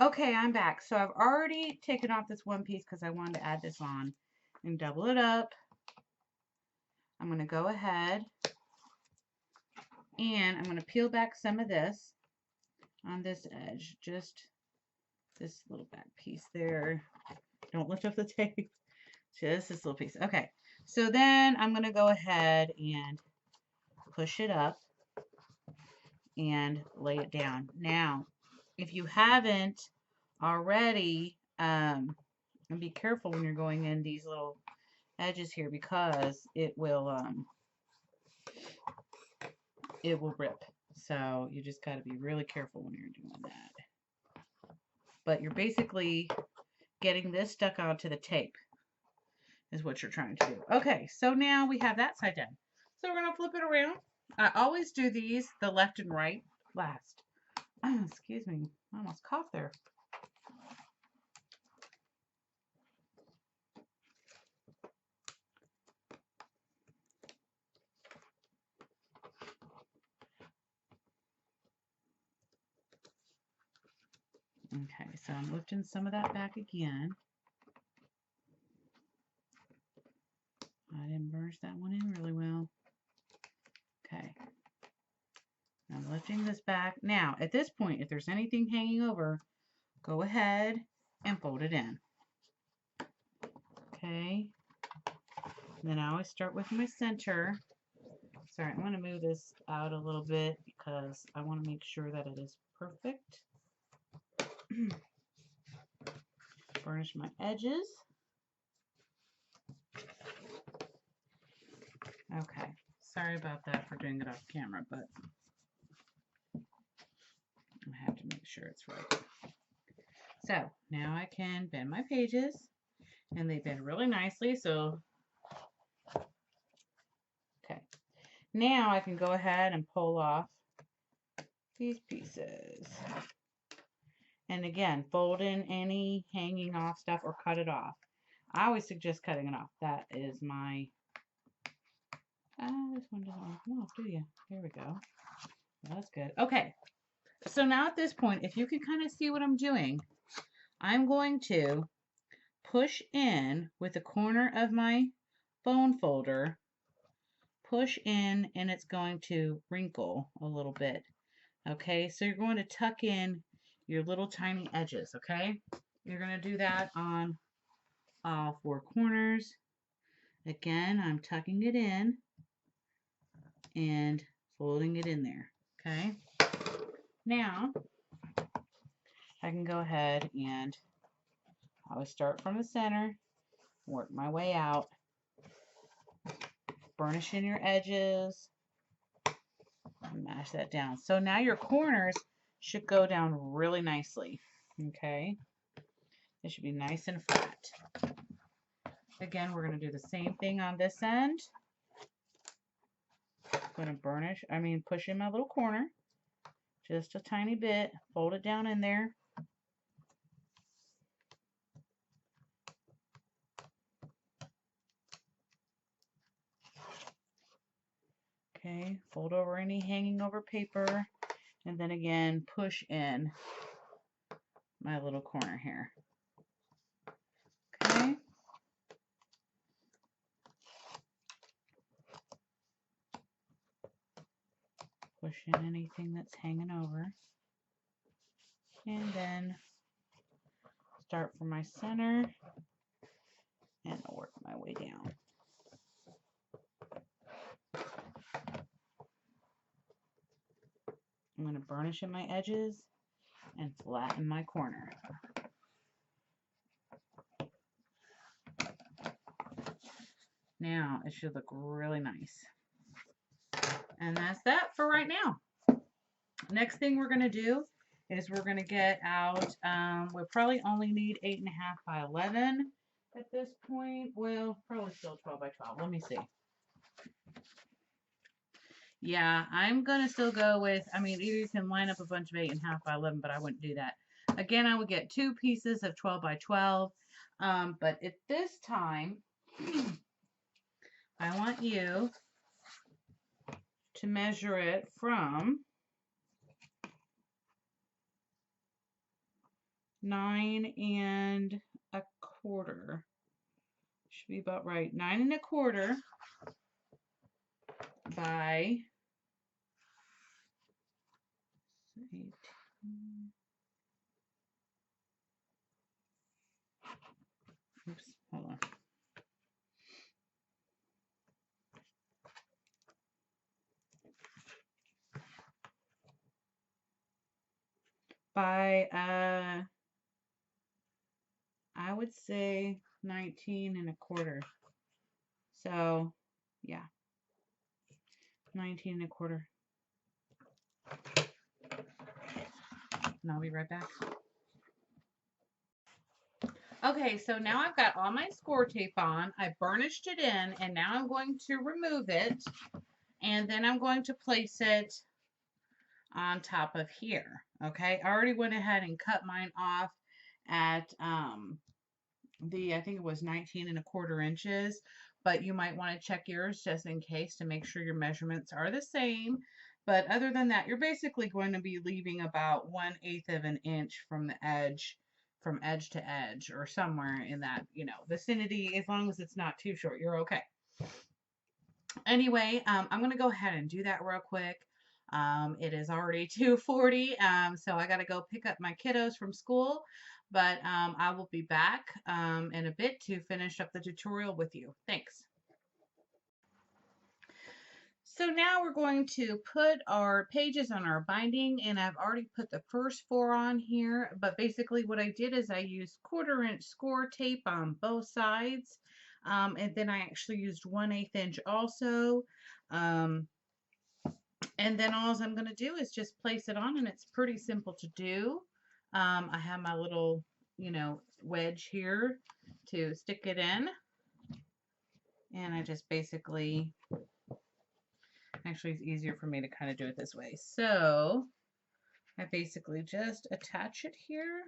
Okay, I'm back. So I've already taken off this one piece because I wanted to add this on and double it up. I'm going to go ahead and I'm going to peel back some of this on this edge, just this little back piece there. Don't lift up the tape, just this little piece. Okay, so then I'm going to go ahead and push it up and lay it down. Now, if you haven't already, and be careful when you're going in these little edges here because it will rip. So you just got to be really careful when you're doing that. But you're basically getting this stuck onto the tape is what you're trying to do. Okay, so now we have that side done. So we're going to flip it around. I always do these, the left and right, last. Excuse me, I almost coughed there. Okay, so I'm lifting some of that back again. I didn't burnish that one in really well. Okay. I'm lifting this back. Now, at this point, if there's anything hanging over, go ahead and fold it in. Okay. Then I always start with my center. Sorry, I'm going to move this out a little bit because I want to make sure that it is perfect. Burnish my edges. Okay. Sorry about that for doing it off camera, but I have to make sure it's right. So now I can bend my pages, and they bend really nicely. So, okay. Now I can go ahead and pull off these pieces. And again, fold in any hanging off stuff or cut it off. I always suggest cutting it off. That is my, this one doesn't want to come off, do you? There we go. That's good. Okay, so now at this point, if you can kind of see what I'm doing, I'm going to push in with the corner of my bone folder, push in, and it's going to wrinkle a little bit. Okay, so you're going to tuck in your little tiny edges, okay? You're going to do that on all four corners. Again, I'm tucking it in and folding it in there, okay? Now, I can go ahead and I always start from the center, work my way out, burnishing your edges, mash that down. So now your corners should go down really nicely, okay? It should be nice and flat. Again, we're going to do the same thing on this end. I'm going to push in my little corner just a tiny bit, fold it down in there. Okay, fold over any hanging over paper, and then again, push in my little corner here. Okay. Push in anything that's hanging over. And then start from my center and I'll work my way down. I'm going to burnish in my edges and flatten my corner. Now it should look really nice. And that's that for right now. Next thing we're going to do is we're going to get out, we'll probably only need 8.5 by 11 at this point. Well, probably still 12 by 12. Let me see. Yeah, I'm going to still go with, either you can line up a bunch of 8.5 by 11, but I wouldn't do that. Again, I would get 2 pieces of 12 by 12. But at this time, I want you to measure it from 9 1/4. Should be about right. 9 1/4 by 18. Oops, hold on. By I would say 19 1/4. So yeah, 19 1/4. And I'll be right back. Okay, so now I've got all my score tape on. I burnished it in, and now I'm going to remove it, and then I'm going to place it on top of here. Okay, I already went ahead and cut mine off at I think it was 19 1/4 inches, but you might want to check yours just in case to make sure your measurements are the same. But other than that, you're basically going to be leaving about 1/8 of an inch from the edge, from edge to edge, or somewhere in that, vicinity. As long as it's not too short, you're okay. Anyway, I'm going to go ahead and do that real quick. It is already 2:40, so I got to go pick up my kiddos from school, but I will be back in a bit to finish up the tutorial with you. Thanks. So now we're going to put our pages on our binding, and I've already put the first 4 on here, but basically what I did is I used 1/4 inch score tape on both sides, and then I actually used 1/8 inch also. And then all I'm going to do is just place it on, and it's pretty simple to do. I have my little, wedge here to stick it in. And I just basically, actually it's easier for me to kind of do it this way. So I basically just attach it here.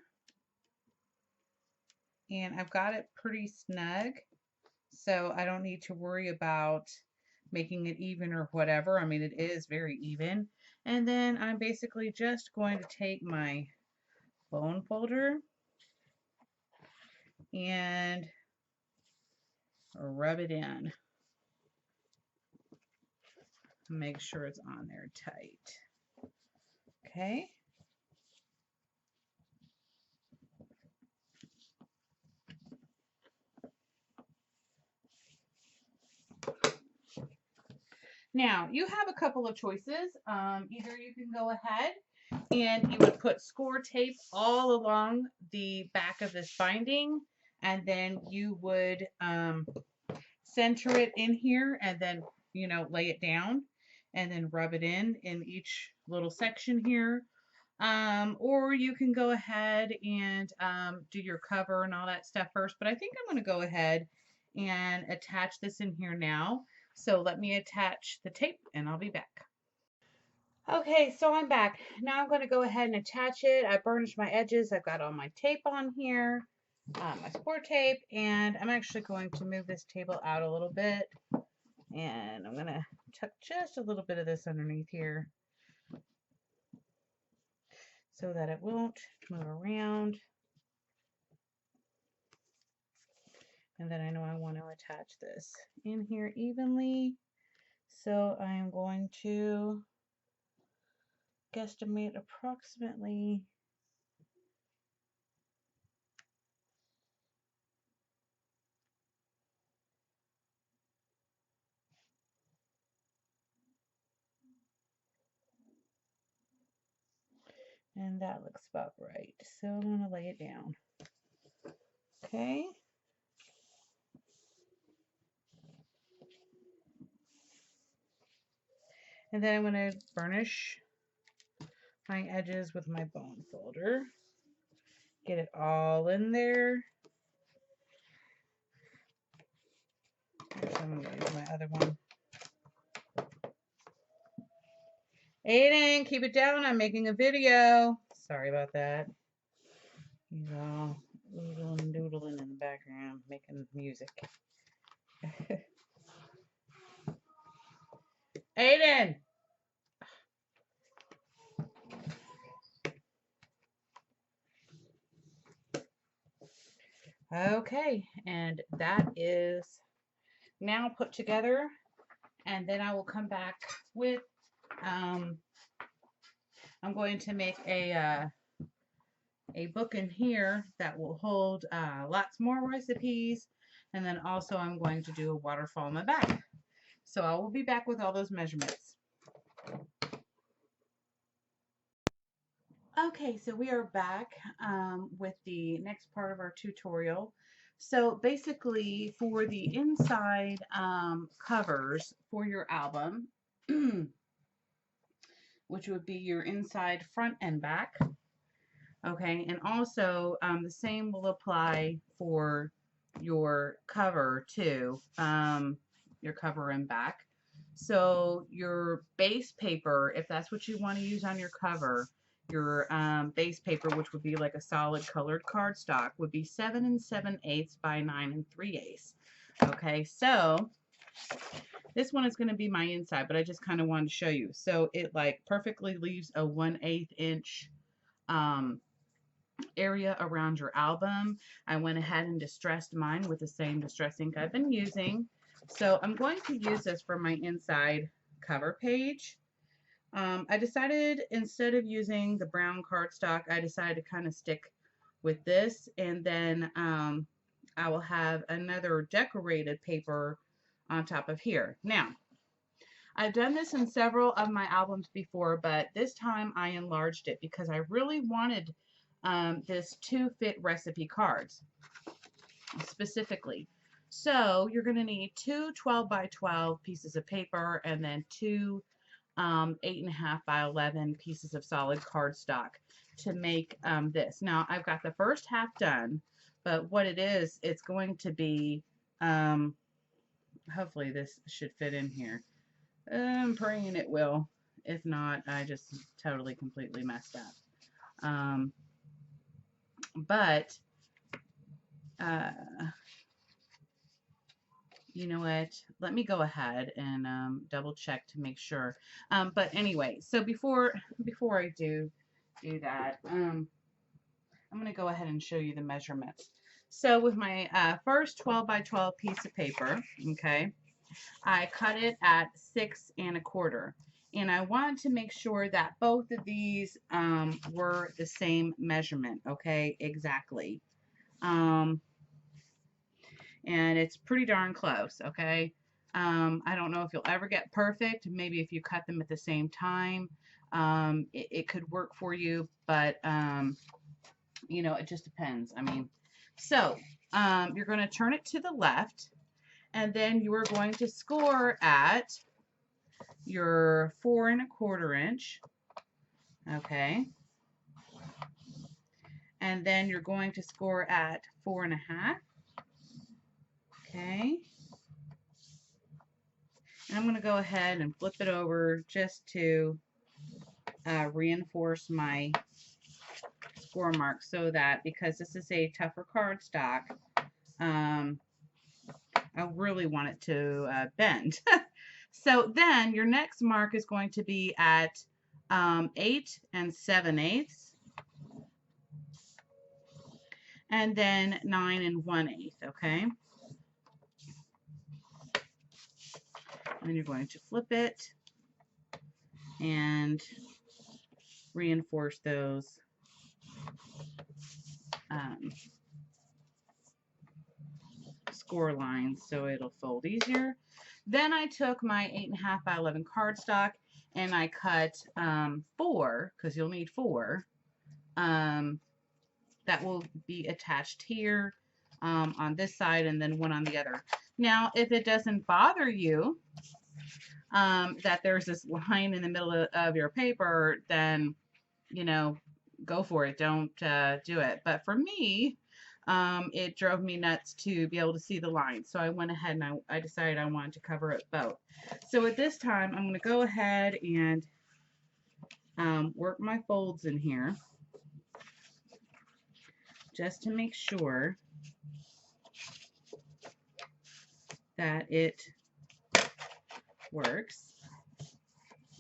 And I've got it pretty snug, so I don't need to worry about making it even or whatever. I mean, it is very even. And then I'm basically just going to take my bone folder and rub it in. Make sure it's on there tight. Okay. Now, you have a couple of choices. Either you can go ahead and you would put score tape all along the back of this binding, and then you would center it in here and then, lay it down and then rub it in each little section here. Or you can go ahead and do your cover and all that stuff first. But I think I'm going to go ahead and attach this in here now. So let me attach the tape and I'll be back. Okay, so I'm back. Now I'm going to go ahead and attach it. I burnished my edges. I've got all my tape on here, my score tape, and I'm actually going to move this table out a little bit. And I'm going to tuck just a little bit of this underneath here so that it won't move around. And then I know I want to attach this in here evenly. So I am going to guesstimate approximately and that looks about right. So I'm going to lay it down. Okay. And then I'm going to burnish my edges with my bone folder. Get it all in there. Actually, I'm going to use my other one. Aiden, keep it down. I'm making a video. Sorry about that. He's all oodling and doodling in the background, making music. Aiden! Okay, and that is now put together, and then I will come back with, um, I'm going to make a book in here that will hold lots more recipes, and then also I'm going to do a waterfall in the back. So I will be back with all those measurements. Okay, so we are back with the next part of our tutorial. So basically for the inside covers for your album, which would be your inside front and back, okay, and also the same will apply for your cover too, your cover and back. So your base paper, if that's what you want to use on your cover, your base paper, which would be like a solid colored cardstock, would be 7 7/8 by 9 3/8. Okay, so this one is going to be my inside, but I just kind of wanted to show you. So it like perfectly leaves a 1/8 inch area around your album. I went ahead and distressed mine with the same distress ink I've been using. So I'm going to use this for my inside cover page. I decided instead of using the brown cardstock, I decided to kind of stick with this, and then I will have another decorated paper on top of here. Now, I've done this in several of my albums before, but this time I enlarged it because I really wanted this to fit recipe cards specifically. So you're going to need two 12 by 12 pieces of paper and then two 8.5 by 11 pieces of solid cardstock to make this. Now I've got the first half done, but what it is, it's going to be, hopefully this should fit in here. I'm praying it will. If not, I just totally completely messed up. But you know what? Let me go ahead and double check to make sure. But anyway, so before I do that, I'm going to go ahead and show you the measurements. So with my first 12 by 12 piece of paper, okay, I cut it at 6 1/4. And I wanted to make sure that both of these were the same measurement, okay, exactly. And it's pretty darn close, okay. I don't know if you'll ever get perfect. Maybe if you cut them at the same time, it could work for you, but you know, it just depends. I mean, so you're going to turn it to the left, and then you are going to score at your 4 1/4 inch, okay, and then you're going to score at 4 1/2, okay, and I'm going to go ahead and flip it over just to reinforce my score mark, so that because this is a tougher cardstock, I really want it to bend. So then your next mark is going to be at 8 7/8, and then 9 1/8, okay? And you're going to flip it and reinforce those score lines so it'll fold easier. Then I took my 8.5 by 11 cardstock and I cut 4, because you'll need 4, that will be attached here on this side, and then one on the other. Now, if it doesn't bother you that there's this line in the middle of your paper, then, you know, go for it. Don't do it. But for me, it drove me nuts to be able to see the line. So I went ahead and I decided I wanted to cover it both. So at this time, I'm going to go ahead and work my folds in here just to make sure that it works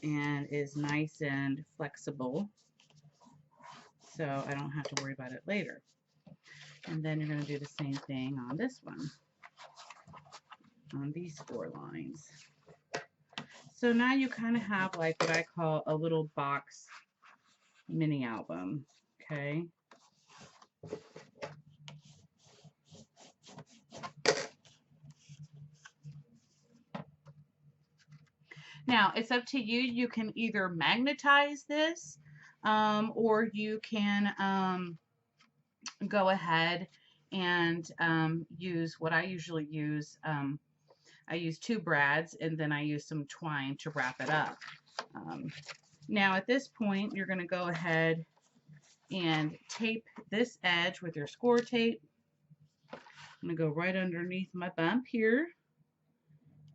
and is nice and flexible, so I don't have to worry about it later. And then you're going to do the same thing on this one, on these score lines. So now you kind of have like what I call a little box mini album, okay? Now, it's up to you. You can either magnetize this or you can go ahead and use what I usually use. I use 2 brads and then I use some twine to wrap it up. Now, at this point, you're going to go ahead and tape this edge with your score tape. I'm going to go right underneath my bump here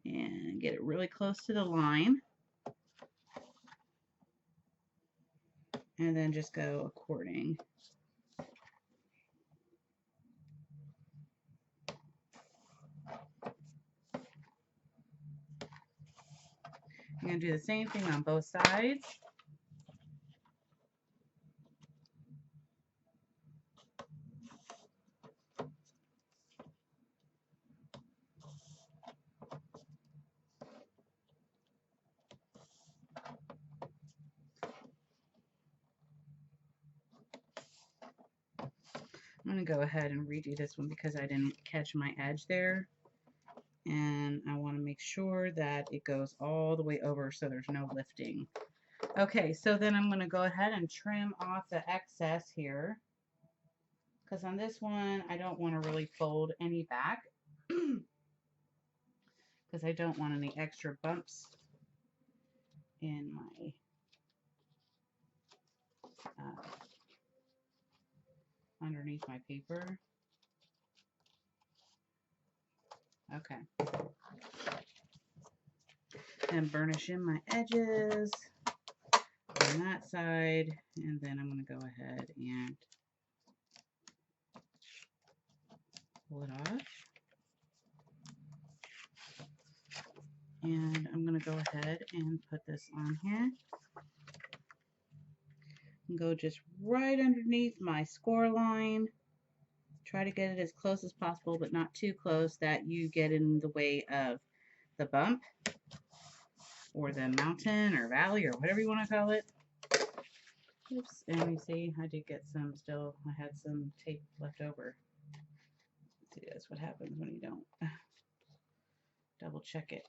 and get it really close to the line. And then just go according. I'm going to do the same thing on both sides. I'm going to go ahead and redo this one because I didn't catch my edge there. And I want to make sure that it goes all the way over so there's no lifting. Okay, so then I'm going to go ahead and trim off the excess here. Because on this one, I don't want to really fold any back. Because I don't want any extra bumps in my underneath my paper. Okay. And burnish in my edges on that side, and then I'm going to go ahead and pull it off. And I'm going to go ahead and put this on here. And go just right underneath my score line. Try to get it as close as possible, but not too close that you get in the way of the bump or the mountain or valley or whatever you want to call it. Oops, and you see I did get some still, I had some tape left over. See, that's what happens when you don't double check it.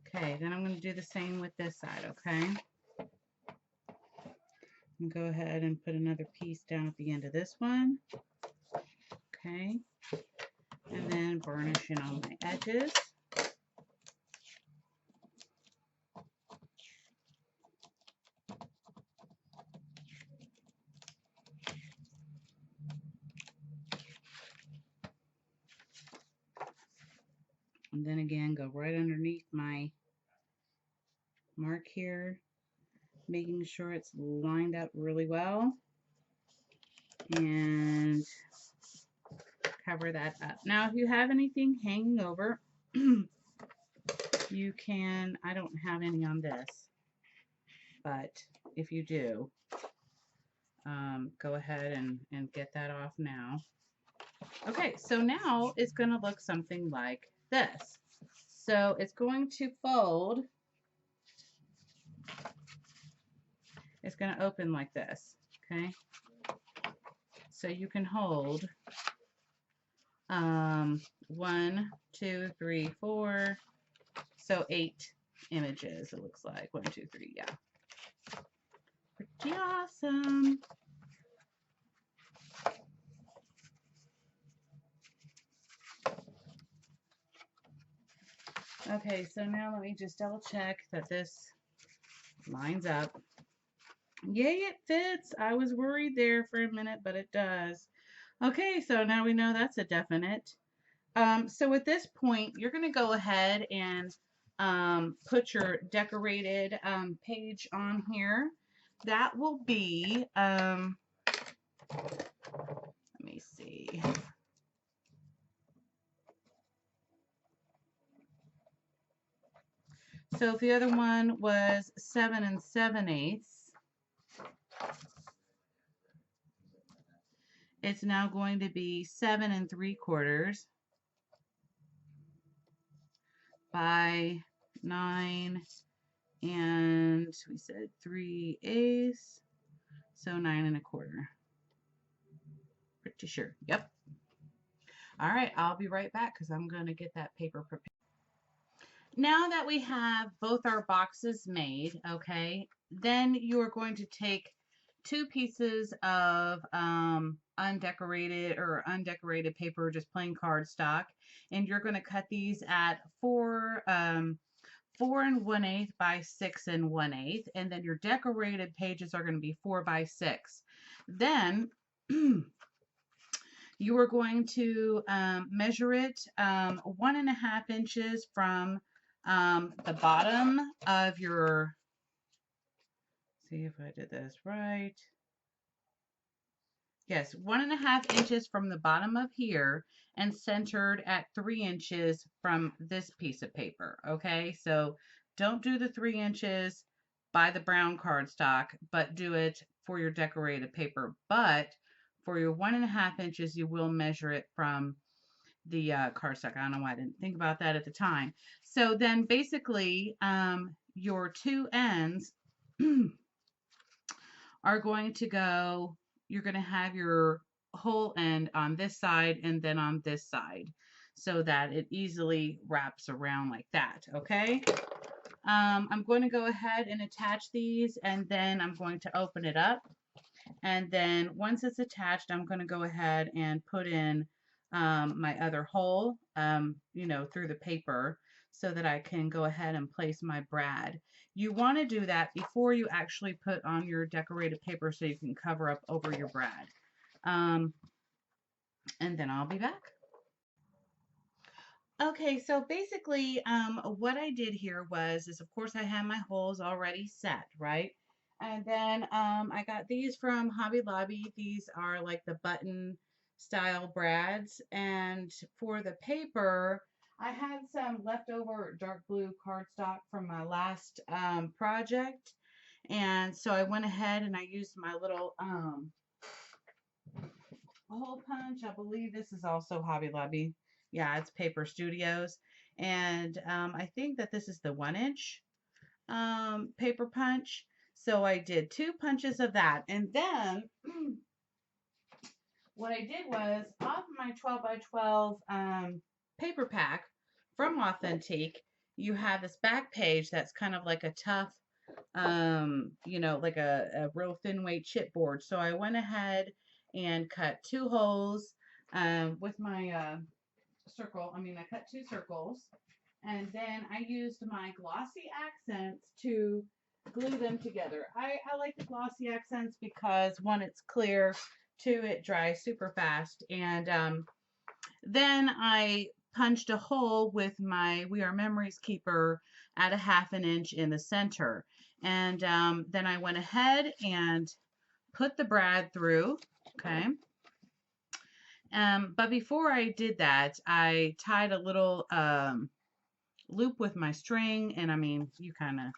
Okay, then I'm going to do the same with this side, okay? And go ahead and put another piece down at the end of this one. Okay. And then burnish in on my edges. And then again, go right underneath my mark here, making sure it's lined up really well. And cover that up. Now, if you have anything hanging over, you can, I don't have any on this, but if you do, go ahead and get that off now. Okay, so now it's going to look something like this. So it's going to fold. It's going to open like this, okay? So you can hold 1, 2, 3, 4, so 8 images it looks like. 1, 2, 3, yeah. Pretty awesome. Okay, so now let me just double check that this lines up. Yay, it fits. I was worried there for a minute, but it does. Okay, so now we know that's a definite. So at this point, you're going to go ahead and put your decorated page on here. That will be, let me see. So if the other one was 7 7/8, it's now going to be 7 3/4 by 9, and we said 3/8, so 9 1/4. Pretty sure. Yep. All right, I'll be right back because I'm going to get that paper prepared. Now that we have both our boxes made, okay, then you're going to take 2 pieces of undecorated paper, just plain cardstock, and you're going to cut these at 4 1/8 by 6 1/8, and then your decorated pages are going to be 4 by 6. Then you are going to measure it 1.5 inches from the bottom of your, see if I did this right. Yes, 1.5 inches from the bottom of here and centered at 3 inches from this piece of paper. Okay, so don't do the 3 inches by the brown cardstock, but do it for your decorated paper. But for your 1.5 inches, you will measure it from the cardstock. I don't know why I didn't think about that at the time. So then basically, your 2 ends are going to go, you're going to have your whole end on this side and then on this side so that it easily wraps around like that. Okay. I'm going to go ahead and attach these, and then I'm going to open it up. And then once it's attached, I'm going to go ahead and put in my other hole, through the paper so that I can go ahead and place my brad. You want to do that before you actually put on your decorated paper so you can cover up over your brad. And then I'll be back. Okay, so basically, what I did here is of course I had my holes already set, right? And then I got these from Hobby Lobby. These are like the button style brads. And for the paper, I had some leftover dark blue cardstock from my last project. And so I went ahead and I used my little hole punch. I believe this is also Hobby Lobby. Yeah, it's Paper Studios. And I think that this is the 1-inch paper punch. So I did 2 punches of that. And then what I did was off my 12 by 12 paper pack from Authentique, you have this back page that's kind of like a tough, like a real thin weight chipboard. So I went ahead and cut 2 holes with my circle. I cut 2 circles, and then I used my glossy accents to glue them together. I like the glossy accents because 1, it's clear, 2, it dries super fast, and then I punched a hole with my We Are Memories Keeper at 1/2 inch in the center, and then I went ahead and put the brad through. Okay. But before I did that, I tied a little loop with my string, and you kind of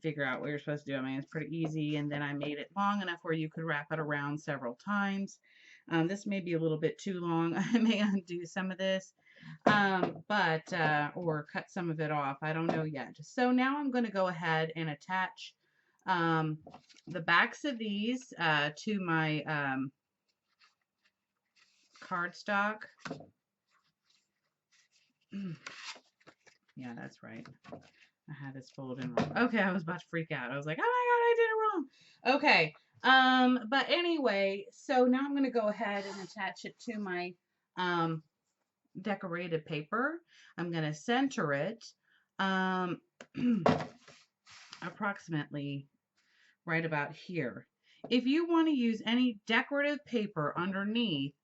figure out what you're supposed to do. It's pretty easy, and then I made it long enough where you could wrap it around several times. This may be a little bit too long. I may undo some of this, or cut some of it off. I don't know yet. So now I'm going to go ahead and attach the backs of these to my cardstock. Yeah, that's right. I had this folded wrong. Okay, I was about to freak out. I was like, oh my God, I did it wrong. Okay. But anyway, so now I'm going to go ahead and attach it to my decorated paper. I'm going to center it approximately right about here. If you want to use any decorative paper underneath,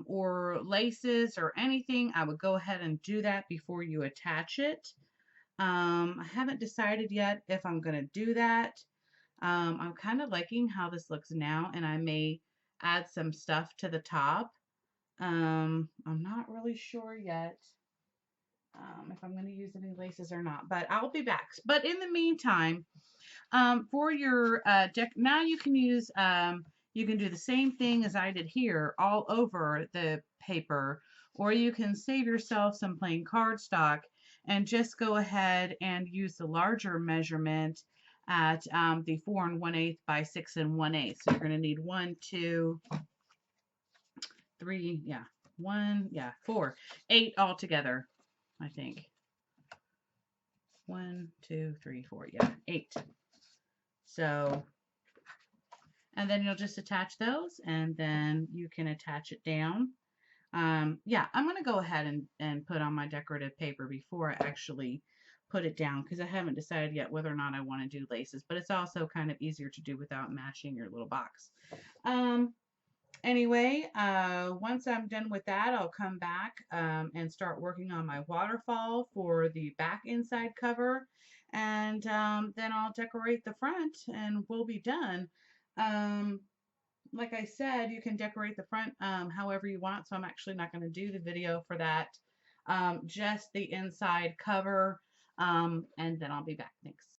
or laces or anything, I would go ahead and do that before you attach it. I haven't decided yet if I'm going to do that. I'm kind of liking how this looks now, and I may add some stuff to the top. I'm not really sure yet if I'm going to use any laces or not, but I'll be back. But in the meantime, for your deck, now you can use you can do the same thing as I did here all over the paper, or you can save yourself some plain cardstock and just go ahead and use the larger measurement at the 4 1/8 by 6 1/8. So you're going to need 1, 2, 3, yeah, 1, yeah, 4, 8 altogether, I think. 1, 2, 3, 4, yeah, 8. So, and then you'll just attach those, and then you can attach it down. Yeah, I'm going to go ahead and put on my decorative paper before I actually put it down, because I haven't decided yet whether or not I want to do laces, but it's also kind of easier to do without mashing your little box. Anyway, once I'm done with that, I'll come back and start working on my waterfall for the back inside cover, and then I'll decorate the front and we'll be done. Um, like I said, you can decorate the front however you want, so I'm actually not going to do the video for that. Just the inside cover, and then I'll be back. Thanks.